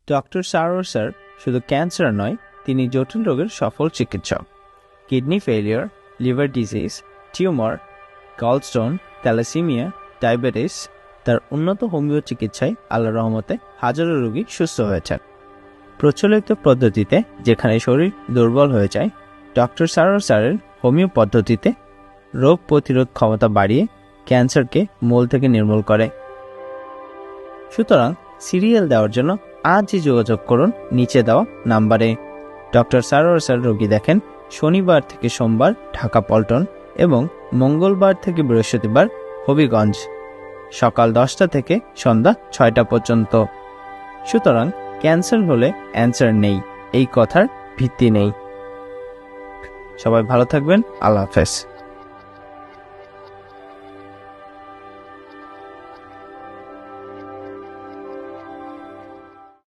Doctor Sarwar sir শুধু cancer নয়, তিনি জটিল রোগের সফল চিকিৎসক। Kidney failure, liver disease, tumour, gallstone, thalassaemia, diabetes, তার উন্নত হোমিও চিকিৎসায় আল্লাহর রহমতে হাজারো রোগী সুস্থ হয়েছেন। প্রচলিত পদ্ধতিতে যেখানে শরীর দুর্বল হয়ে যায়, ডক্টর সারোয়ার স্যারের হোমিও পদ্ধতিতে রোগ প্রতিরোধ ক্ষমতা বাড়িয়ে ক্যান্সারকে মূল থেকে নির্মূল করে। সুতরাং সিরিয়াল দেওয়ার জন্য আজই যোগাযোগ করুন নিচে দেওয়া নাম্বারে। ডক্টর সারোয়ার স্যার রোগী দেখেন শনিবার থেকে সোমবার ঢাকা পল্টন এবং মঙ্গলবার থেকে বৃহস্পতিবার হবিগঞ্জ, সকাল 10টা থেকে সন্ধ্যা 6টা পর্যন্ত। সুতরাং ক্যান্সার হলে অ্যান্সার নেই, এই কথার ভিত্তি নেই। সবাই ভালো থাকবেন। আল্লাহ হাফেজ।